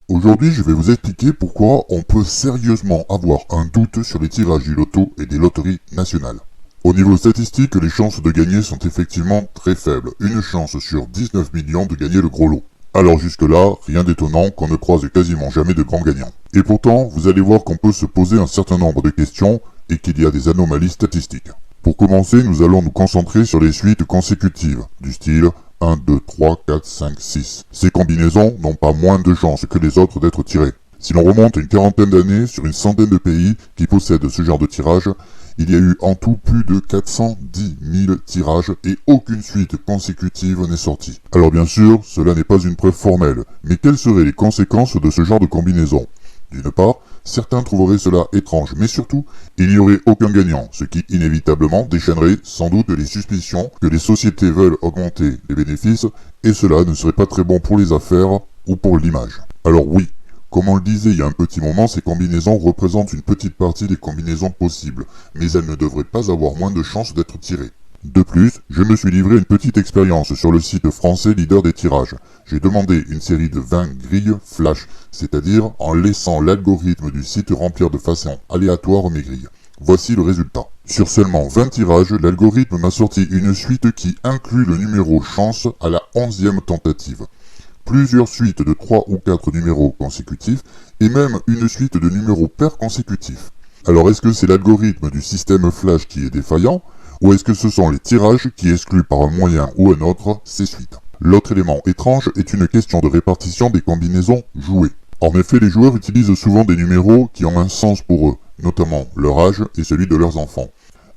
Aujourd'hui, je vais vous expliquer pourquoi on peut sérieusement avoir un doute sur les tirages du loto et des loteries nationales. Au niveau statistique, les chances de gagner sont effectivement très faibles. Une chance sur 19 millions de gagner le gros lot. Alors jusque-là, rien d'étonnant qu'on ne croise quasiment jamais de grands gagnants. Et pourtant, vous allez voir qu'on peut se poser un certain nombre de questions et qu'il y a des anomalies statistiques. Pour commencer, nous allons nous concentrer sur les suites consécutives, du style 1, 2, 3, 4, 5, 6. Ces combinaisons n'ont pas moins de chances que les autres d'être tirées. Si l'on remonte une quarantaine d'années sur une centaine de pays qui possèdent ce genre de tirage, il y a eu en tout plus de 410 000 tirages et aucune suite consécutive n'est sortie. Alors bien sûr, cela n'est pas une preuve formelle, mais quelles seraient les conséquences de ce genre de combinaison? D'une part, certains trouveraient cela étrange, mais surtout, il n'y aurait aucun gagnant, ce qui inévitablement déchaînerait sans doute les suspicions que les sociétés veulent augmenter les bénéfices, et cela ne serait pas très bon pour les affaires ou pour l'image. Alors oui, comme on le disait il y a un petit moment, ces combinaisons représentent une petite partie des combinaisons possibles, mais elles ne devraient pas avoir moins de chances d'être tirées. De plus, je me suis livré une petite expérience sur le site français leader des tirages. J'ai demandé une série de 20 grilles flash, c'est-à-dire en laissant l'algorithme du site remplir de façon aléatoire mes grilles. Voici le résultat. Sur seulement 20 tirages, l'algorithme m'a sorti une suite qui inclut le numéro chance à la 11e tentative. Plusieurs suites de 3 ou 4 numéros consécutifs et même une suite de numéros pairs consécutifs. Alors est-ce que c'est l'algorithme du système flash qui est défaillant ou est-ce que ce sont les tirages qui excluent par un moyen ou un autre ces suites? L'autre élément étrange est une question de répartition des combinaisons jouées. En effet, les joueurs utilisent souvent des numéros qui ont un sens pour eux, notamment leur âge et celui de leurs enfants.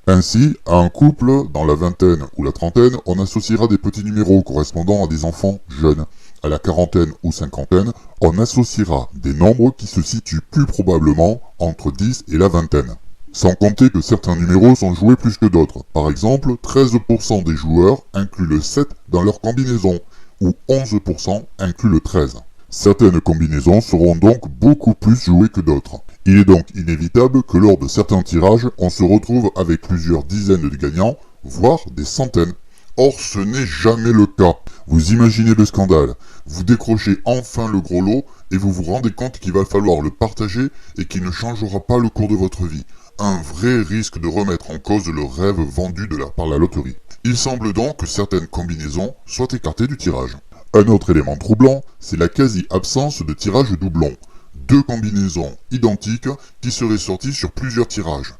Ainsi, à un couple dans la vingtaine ou la trentaine, on associera des petits numéros correspondant à des enfants jeunes. À la quarantaine ou cinquantaine, on associera des nombres qui se situent plus probablement entre 10 et la vingtaine. Sans compter que certains numéros sont joués plus que d'autres. Par exemple, 13% des joueurs incluent le 7 dans leur combinaison, ou 11% incluent le 13. Certaines combinaisons seront donc beaucoup plus jouées que d'autres. Il est donc inévitable que lors de certains tirages, on se retrouve avec plusieurs dizaines de gagnants, voire des centaines. Or, ce n'est jamais le cas. Vous imaginez le scandale. Vous décrochez enfin le gros lot et vous vous rendez compte qu'il va falloir le partager et qu'il ne changera pas le cours de votre vie. Un vrai risque de remettre en cause le rêve vendu par la loterie. Il semble donc que certaines combinaisons soient écartées du tirage. Un autre élément troublant, c'est la quasi-absence de tirage doublon. Deux combinaisons identiques qui seraient sorties sur plusieurs tirages.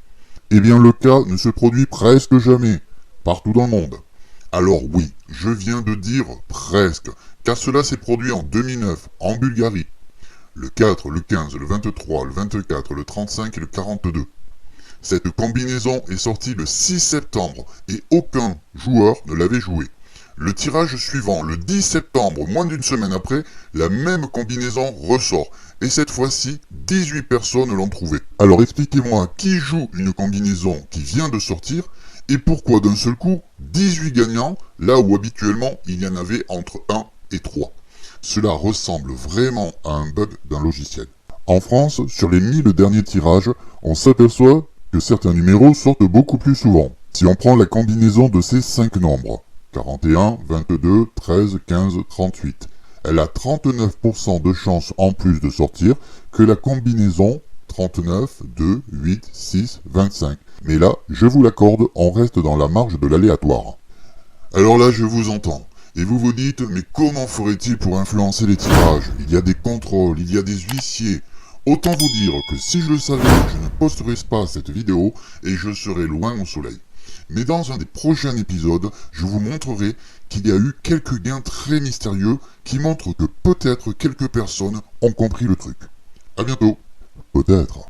Eh bien le cas ne se produit presque jamais, partout dans le monde. Alors oui, je viens de dire presque, car cela s'est produit en 2009, en Bulgarie. Le 4, le 15, le 23, le 24, le 35 et le 42. Cette combinaison est sortie le 6 septembre et aucun joueur ne l'avait jouée. Le tirage suivant, le 10 septembre, moins d'une semaine après, la même combinaison ressort. Et cette fois-ci, 18 personnes l'ont trouvée. Alors expliquez-moi qui joue une combinaison qui vient de sortir et pourquoi d'un seul coup, 18 gagnants, là où habituellement il y en avait entre 1 et 3. Cela ressemble vraiment à un bug d'un logiciel. En France, sur les 1000 derniers tirages, on s'aperçoit que certains numéros sortent beaucoup plus souvent. Si on prend la combinaison de ces 5 nombres, 41, 22, 13, 15, 38, elle a 39% de chances en plus de sortir que la combinaison 39, 2, 8, 6, 25. Mais là, je vous l'accorde, on reste dans la marge de l'aléatoire. Alors là, je vous entends. Et vous vous dites, mais comment ferait-il pour influencer les tirages? Il y a des contrôles, il y a des huissiers. Autant vous dire que si je le savais, je ne posterais pas cette vidéo et je serais loin au soleil. Mais dans un des prochains épisodes, je vous montrerai qu'il y a eu quelques gains très mystérieux qui montrent que peut-être quelques personnes ont compris le truc. À bientôt. Peut-être.